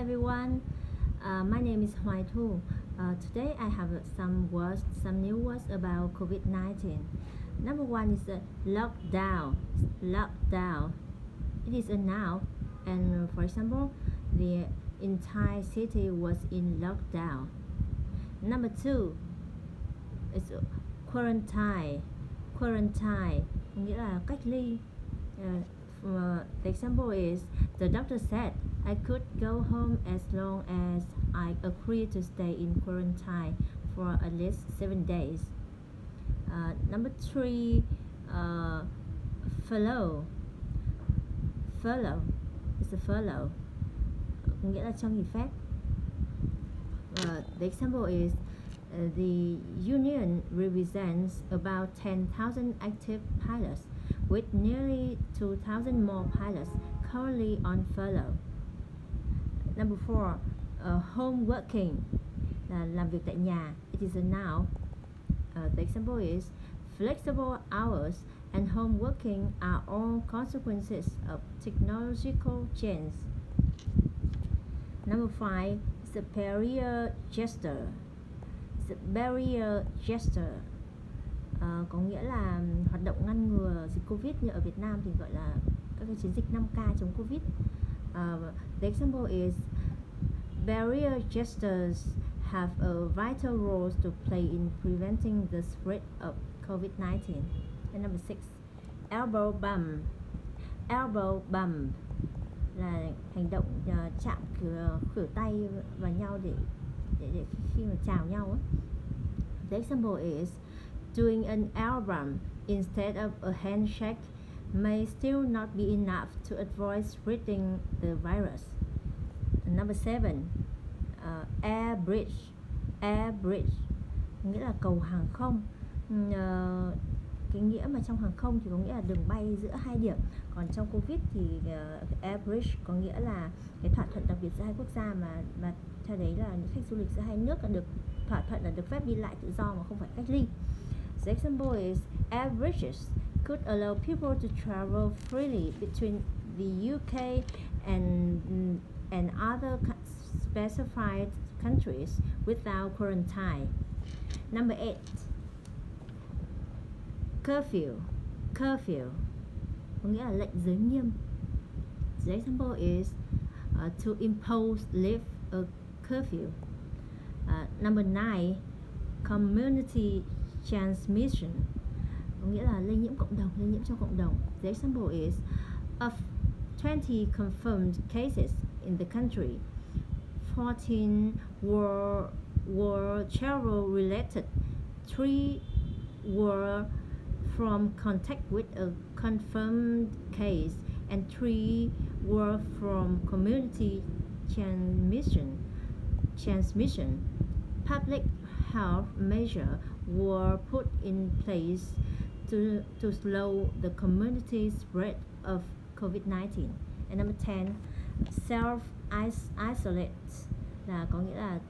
everyone. My name is Hoai too. Today I have some new words about COVID-19. Number one is lockdown. Lockdown. It is a noun, and for example, the entire city was in lockdown. Number two is quarantine. Quarantine nghĩa là cách ly. The example is the doctor said I could go home as long as I agreed to stay in quarantine for at least 7 days. Number three, furlough. Furlough is a furlough, nghĩa là cho nghỉ phép. The example is the union represents about 10,000 active pilots, with nearly 2,000 more pilots currently on furlough. Number four, home working, làm việc tại nhà. It is a noun. The example is flexible hours and home working are all consequences of technological change. Number five is a barrier gesture. It's a barrier gesture. Có nghĩa là hoạt động ngăn ngừa dịch Covid, như ở Việt Nam thì gọi là các cái chiến dịch 5K chống Covid. The example is barrier gestures have a vital role to play in preventing the spread of COVID-19. And number six, elbow bump. Elbow bump là hành động chạm khuỷu tay vào nhau để khi mà chào nhau ấy. The example is doing an elbow bump instead of a handshake may still not be enough to avoid spreading the virus. Number seven, air bridge. Air bridge nghĩa là cầu hàng không. Cái nghĩa mà trong hàng không thì có nghĩa là đường bay giữa hai điểm, còn trong Covid thì air bridge có nghĩa là cái thỏa thuận đặc biệt giữa hai quốc gia mà theo đấy là những khách du lịch giữa hai nước là được thỏa thuận là được phép đi lại tự do mà không phải cách ly. The example is air bridges could allow people to travel freely between the UK and other specified countries without quarantine. Number eight, curfew. Curfew có nghĩa là lệnh giới nghiêm. The example is to impose lift a curfew. Number nine, community transmission có nghĩa là lây nhiễm cộng đồng, lây nhiễm trong cộng đồng. The example is of 20 confirmed cases in the country, 14 were travel related, 3 were from contact with a confirmed case, and 3 were from community transmission. Public health measures were put in place to slow the community spread of COVID-19. And number 10, self-isolate là có nghĩa là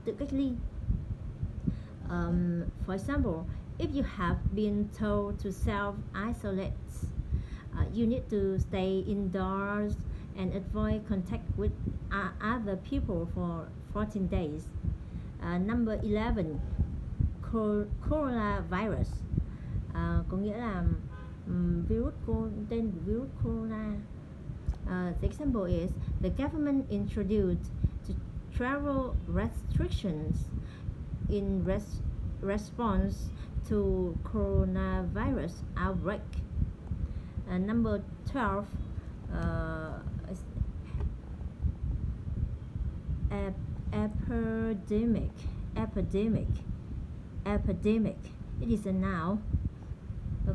tự cách ly. For example, if you have been told to self-isolate, you need to stay indoors and avoid contact with other people for 14 days. Number 11, coronavirus có nghĩa là tên của virus corona. The example is the government introduced travel restrictions in response to coronavirus outbreak. Number 12, epidemic. It is a noun,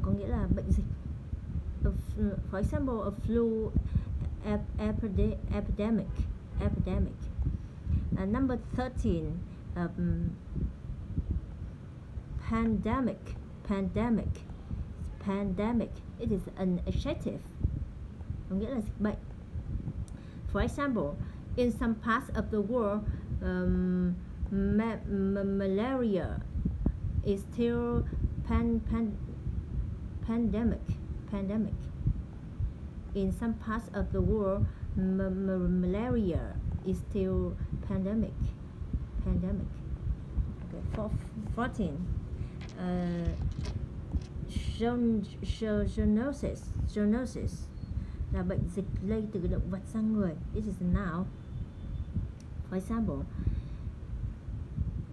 có nghĩa là bệnh dịch. For example, a flu epidemic. Number 13, pandemic. It is an adjective, có nghĩa là dịch bệnh. For example, in some parts of the world, malaria is still pandemic. In some parts of the world, malaria is still pandemic. Okay, 14. Zoonosis là bệnh dịch lây từ động vật sang người. This is now. For example,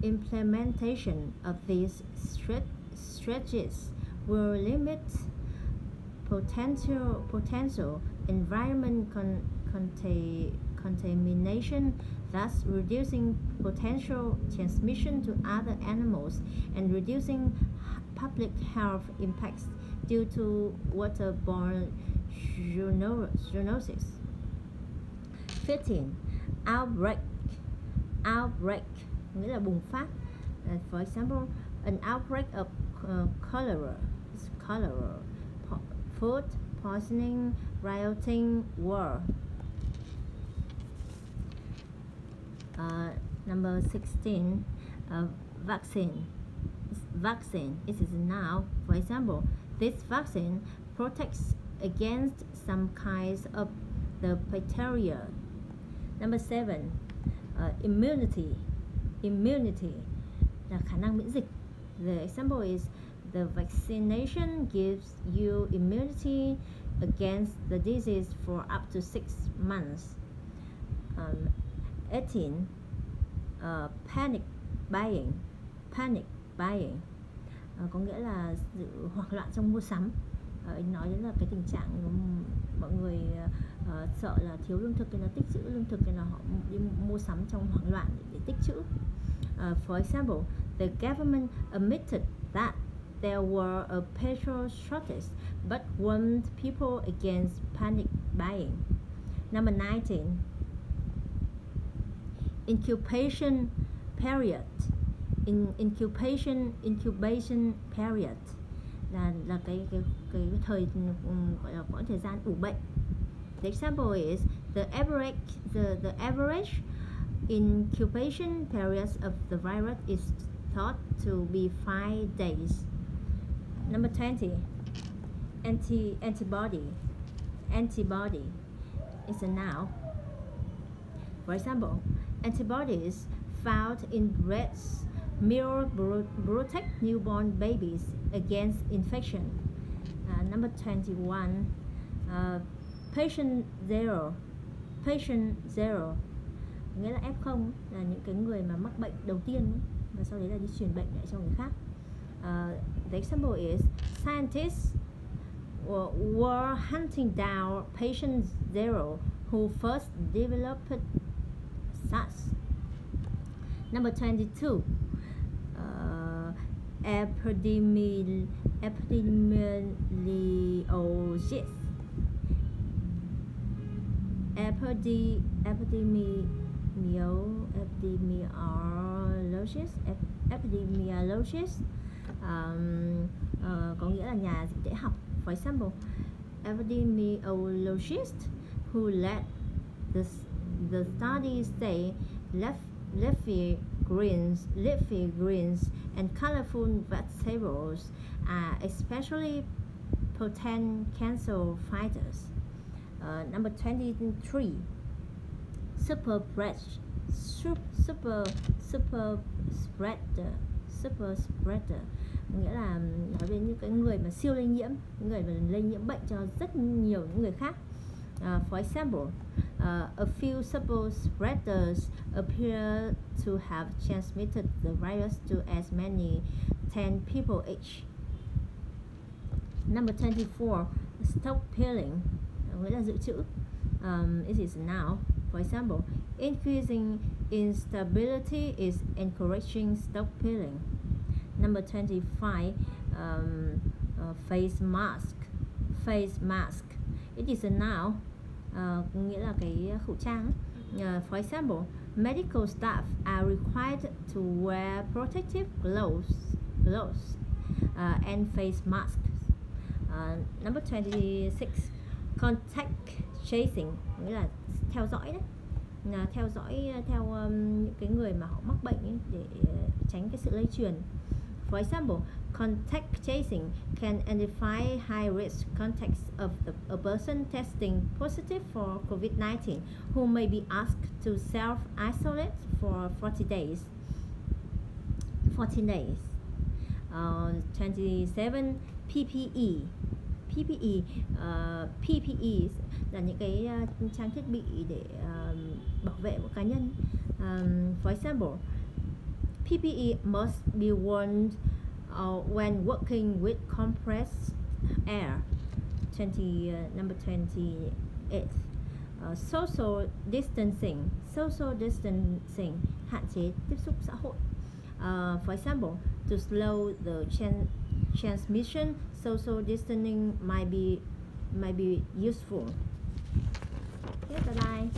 implementation of these strategies will limit potential environment contamination, thus reducing potential transmission to other animals and reducing public health impacts due to waterborne zoonosis. 15. Outbreak nghĩa là bùng phát. For example, an outbreak of cholera, food poisoning, rioting, war. Number 16. Vaccine. It is now. For example, this vaccine protects against some kinds of the bacteria. Number 7. Immunity là khả năng miễn dịch. The example is the vaccination gives you immunity against the disease for up to 6 months. 18. Panic buying. Có nghĩa là sự hoảng loạn trong mua sắm. Nói đến là cái tình trạng mọi người sợ là thiếu lương thực, nó tích trữ lương thực, là họ đi mua sắm trong hoảng loạn để tích trữ. For example, the government admitted that there were a petrol shortage but warned people against panic buying. Number 19. Incubation period. Incubation period là cái thời gọi là quãng thời gian ủ bệnh. The example is the average incubation period of the virus is thought to be 5 days. Number 20. Antibody is a noun. For example, antibodies found in breast milk protect newborn babies against infection. Number 21. Patient zero nghĩa là F0 là những cái người mà mắc bệnh đầu tiên và sau đấy là đi truyền bệnh lại cho người khác. The example is scientists were hunting down patient zero who first developed SARS. Number 22. Epidemiologist. Epidemiologist có nghĩa là nhà dịch tễ học. For example, epidemiologist who led the study say leafy greens and colorful vegetables are especially potent cancer fighters. Number 23. Super spreader nghĩa là nói về những cái người mà siêu lây nhiễm, những người mà lây nhiễm bệnh cho rất nhiều những người khác. For example, a few super spreaders appear to have transmitted the virus to as many 10 people each. Number 24. Stockpiling nghĩa là dự trữ. It is now. For example, increasing instability is encouraging stockpiling. Number 25. Face mask. It is a noun. Nghĩa là cái khẩu trang. For example, medical staff are required to wear protective gloves and face masks. Number 26. Contact tracing nghĩa là theo dõi đấy, là theo dõi theo những cái người mà họ mắc bệnh ấy, để tránh cái sự lây truyền. For example, contact tracing can identify high-risk contacts of a person testing positive for COVID-19 who may be asked to self-isolate for 14 days. 27 PPE. PPE là những cái trang thiết bị để bảo vệ một cá nhân. For example, PPE must be worn when working with compressed air. Number 28. Social distancing. Hạn chế tiếp xúc xã hội. For example, to slow the transmission, social distancing might be useful. Okay, bye bye.